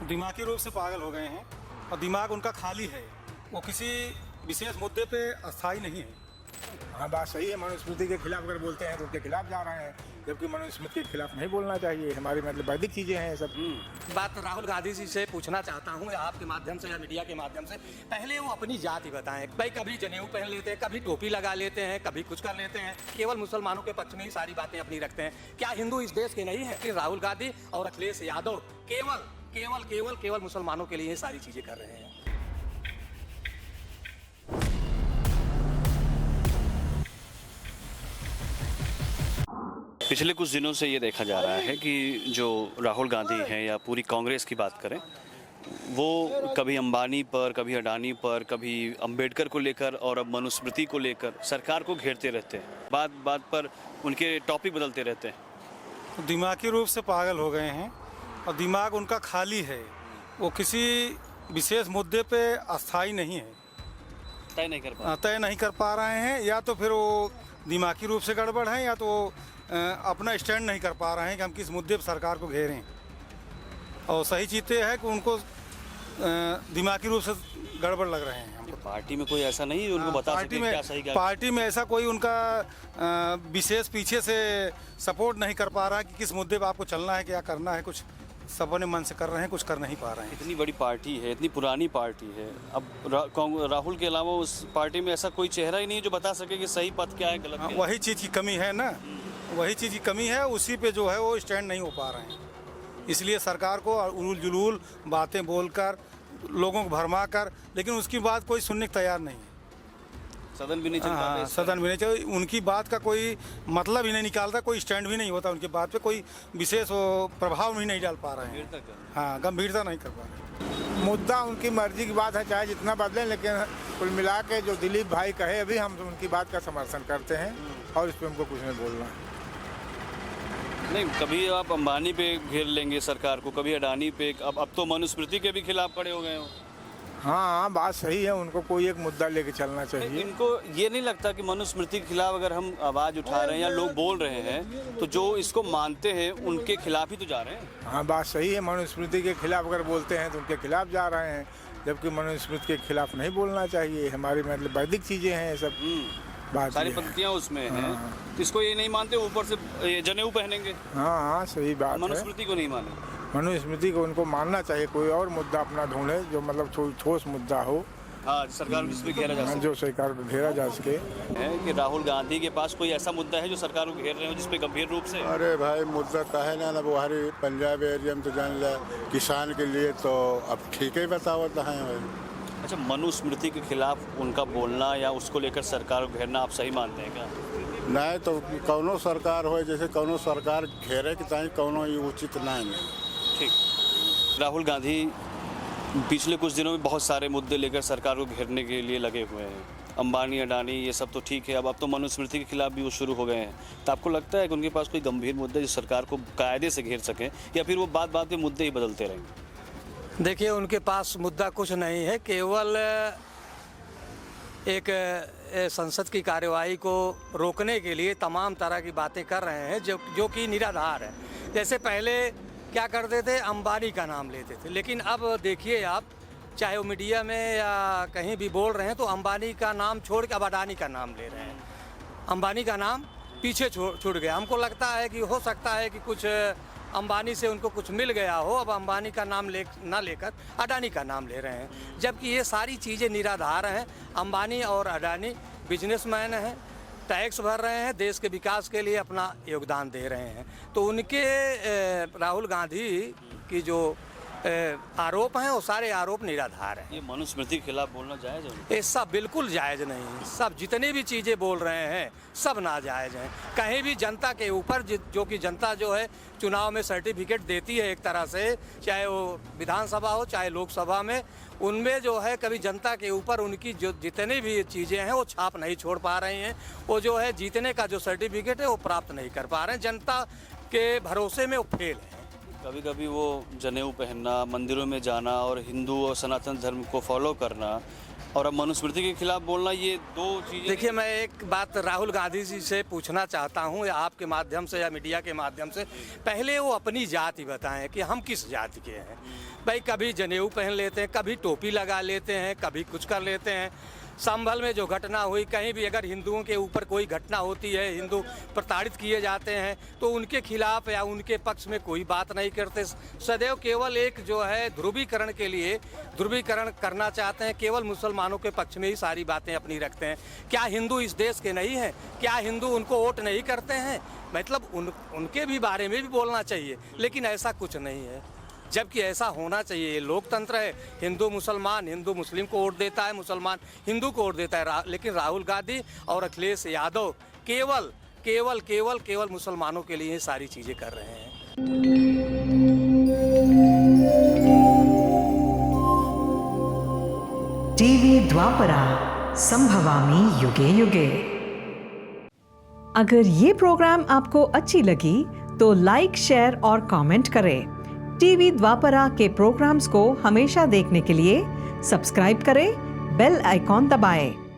दिमागी रूप से पागल हो गए हैं और दिमाग उनका खाली है। वो किसी विशेष मुद्दे पे अस्थायी नहीं है। हाँ, बात सही है। मनुस्मृति के खिलाफ अगर बोलते हैं तो उनके खिलाफ जा रहे हैं, जबकि मनुस्मृति के खिलाफ नहीं बोलना चाहिए। हमारी मतलब वैदिक चीज़ें हैं सब। बात राहुल गांधी जी से पूछना चाहता हूँ आपके माध्यम से या मीडिया के माध्यम से, पहले वो अपनी जाति बताएं। भाई कभी जनेऊ पहन लेते हैं, कभी टोपी लगा लेते हैं, कभी कुछ कर लेते हैं, केवल मुसलमानों के पक्ष में ही सारी बातें अपनी रखते हैं। क्या हिंदू इस देश के नहीं है कि राहुल गांधी और अखिलेश यादव केवल केवल केवल केवल मुसलमानों के लिए सारी चीजें कर रहे हैं? पिछले कुछ दिनों से ये देखा जा रहा है कि जो राहुल गांधी हैं या पूरी कांग्रेस की बात करें, वो कभी अंबानी पर, कभी अडानी पर, कभी अंबेडकर को लेकर और अब मनुस्मृति को लेकर सरकार को घेरते रहते हैं। बात बात पर उनके टॉपिक बदलते रहते हैं। दिमागी रूप से पागल हो गए हैं और दिमाग उनका खाली है। वो किसी विशेष मुद्दे पे अस्थायी नहीं है, तय नहीं कर पा रहे हैं। या तो फिर वो दिमागी रूप से गड़बड़ हैं, या तो अपना स्टैंड नहीं कर पा रहे हैं कि हम किस मुद्दे पर सरकार को घेरें। और सही चीज़ है कि उनको दिमागी रूप से गड़बड़ लग रहे हैं। हमको पार्टी में कोई ऐसा नहीं है उनको बता सके क्या सही क्या? पार्टी में ऐसा कोई उनका विशेष पीछे से सपोर्ट नहीं कर पा रहा कि किस मुद्दे पर आपको चलना है, क्या करना है। कुछ सब अपने मन से कर रहे हैं, कुछ कर नहीं पा रहे हैं। इतनी बड़ी पार्टी है, इतनी पुरानी पार्टी है, अब राहुल के अलावा उस पार्टी में ऐसा कोई चेहरा ही नहीं है जो बता सके कि सही पथ क्या है, गलत क्या है। वही चीज़ की कमी है ना, वही चीज़ की कमी है। उसी पे जो है वो स्टैंड नहीं हो पा रहे हैं। इसलिए सरकार को उलूल जुलूल बातें बोलकर, लोगों को भरमा कर, लेकिन उसकी बात कोई सुनने को तैयार नहीं है। सदन भी नहीं चल पाता। सदन भी नहीं चल, उनकी बात का कोई मतलब ही नहीं निकालता, कोई स्टैंड भी नहीं होता उनकी बात पे, कोई विशेष प्रभाव भी नहीं डाल पा रहे हैं। हाँ, गंभीरता नहीं कर पा रहे। मुद्दा उनकी मर्जी की बात है, चाहे जितना बदलें, लेकिन कुल मिला के जो दिलीप भाई कहे, अभी हम उनकी बात का समर्थन करते हैं और इस पर हमको कुछ नहीं बोलना है। नहीं, कभी आप अंबानी पे घेर लेंगे सरकार को, कभी अडानी पे, अब तो मनुस्मृति के भी खिलाफ खड़े हो गए हो। हाँ, बात सही है। उनको कोई एक मुद्दा लेके चलना चाहिए। इनको ये नहीं लगता कि मनुस्मृति के खिलाफ अगर हम आवाज़ उठा रहे हैं या लोग बोल रहे हैं तो जो इसको मानते हैं उनके खिलाफ ही तो जा रहे हैं? हाँ, बात सही है। मनुस्मृति के खिलाफ अगर बोलते हैं तो उनके खिलाफ जा रहे हैं, जबकि मनुस्मृति के खिलाफ नहीं बोलना चाहिए। हमारी मतलब वैदिक चीज़ें हैं सब। बात सारी पंक्तियाँ उसमें हैं। तो इसको ये नहीं मानते, ऊपर से जनेऊ पहनेंगे। हाँ, सही बात है। मनुस्मृति को नहीं माने। मनुस्मृति को उनको मानना चाहिए। कोई और मुद्दा अपना ढूंढे जो मतलब ठोस मुद्दा हो। हाँ, सरकार जिस पे घेरा जा सके, जो सरकार को घेरा जा सके। है कि राहुल गांधी के पास कोई ऐसा मुद्दा है जो सरकार को घेर रहे हो, जिसपे गंभीर रूप से? अरे भाई, मुद्दा कहे ना बुहारी पंजाब एरिया में तो जान लिया किसान के लिए, तो अब ठीक ही बतावत है भाई। अच्छा, मनुस्मृति के खिलाफ उनका बोलना या उसको लेकर सरकार को घेरना आप सही मानते हैं क्या? नहीं तो कौनो सरकार हो, जैसे कौनो सरकार घेरे के ताई कौनो ये उचित नहीं है। ठीक। राहुल गांधी पिछले कुछ दिनों में बहुत सारे मुद्दे लेकर सरकार को घेरने के लिए लगे हुए हैं। अंबानी, अडानी, ये सब तो ठीक है, अब तो मनुस्मृति के खिलाफ भी वो शुरू हो गए हैं। तो आपको लगता है कि उनके पास कोई गंभीर मुद्दे जो सरकार को कायदे से घेर सकें, या फिर वो बात बात पे मुद्दे ही बदलते रहेंगे? देखिए, उनके पास मुद्दा कुछ नहीं है, केवल एक संसद की कार्यवाही को रोकने के लिए तमाम तरह की बातें कर रहे हैं जो कि निराधार है। जैसे पहले क्या करते थे, अंबानी का नाम लेते थे, लेकिन अब देखिए आप, चाहे वो मीडिया में या कहीं भी बोल रहे हैं तो अंबानी का नाम छोड़ के अब अडानी का नाम ले रहे हैं। अंबानी का नाम पीछे छूट गया। हमको लगता है कि हो सकता है कि कुछ अंबानी से उनको कुछ मिल गया हो, अब अंबानी का नाम ना लेकर अडानी का नाम ले रहे हैं, जबकि ये सारी चीज़ें निराधार हैं। अंबानी और अडानी बिजनेसमैन हैं, टैक्स भर रहे हैं, देश के विकास के लिए अपना योगदान दे रहे हैं। तो उनके राहुल गांधी की जो आरोप हैं वो सारे आरोप निराधार हैं। ये मनुस्मृति के खिलाफ बोलना जायज़ है? ये सब बिल्कुल जायज़ नहीं। सब जितनी भी चीज़ें बोल रहे हैं सब नाजायज़ हैं। कहीं भी जनता के ऊपर, जो कि जनता जो है चुनाव में सर्टिफिकेट देती है एक तरह से, चाहे वो विधानसभा हो चाहे लोकसभा में, उनमें जो है कभी जनता के ऊपर उनकी जो जितनी भी चीज़ें हैं वो छाप नहीं छोड़ पा रही हैं। वो जो है जीतने का जो सर्टिफिकेट है वो प्राप्त नहीं कर पा रहे हैं। जनता के भरोसे में वो फेल है। कभी कभी वो जनेऊ पहनना, मंदिरों में जाना और हिंदू और सनातन धर्म को फॉलो करना, और अब मनुस्मृति के खिलाफ बोलना, ये दो चीज़ें। देखिए, मैं एक बात राहुल गांधी जी से पूछना चाहता हूं, या आपके माध्यम से या मीडिया के माध्यम से, पहले वो अपनी जाति बताएं कि हम किस जाति के हैं। भाई कभी जनेऊ पहन लेते हैं, कभी टोपी लगा लेते हैं, कभी कुछ कर लेते हैं। संभल में जो घटना हुई, कहीं भी अगर हिंदुओं के ऊपर कोई घटना होती है, हिंदू प्रताड़ित किए जाते हैं, तो उनके खिलाफ या उनके पक्ष में कोई बात नहीं करते। सदैव केवल एक जो है ध्रुवीकरण के लिए ध्रुवीकरण करना चाहते हैं, केवल मुसलमानों के पक्ष में ही सारी बातें अपनी रखते हैं। क्या हिंदू इस देश के नहीं हैं? क्या हिंदू उनको वोट नहीं करते हैं? मतलब उनके भी बारे में भी बोलना चाहिए, लेकिन ऐसा कुछ नहीं है, जबकि ऐसा होना चाहिए। ये लोकतंत्र है, हिंदू मुसलमान, हिंदू मुस्लिम को वोट देता है, मुसलमान हिंदू को वोट देता है। लेकिन राहुल गांधी और अखिलेश यादव केवल केवल केवल केवल मुसलमानों के लिए ये सारी चीज़ें कर रहे हैं। टीवी द्वापरा, संभवामि युगे युगे। अगर ये प्रोग्राम आपको अच्छी लगी तो लाइक, शेयर और कमेंट करें। टीवी द्वापरा के प्रोग्राम्स को हमेशा देखने के लिए सब्सक्राइब करें, बेल आइकॉन दबाएं।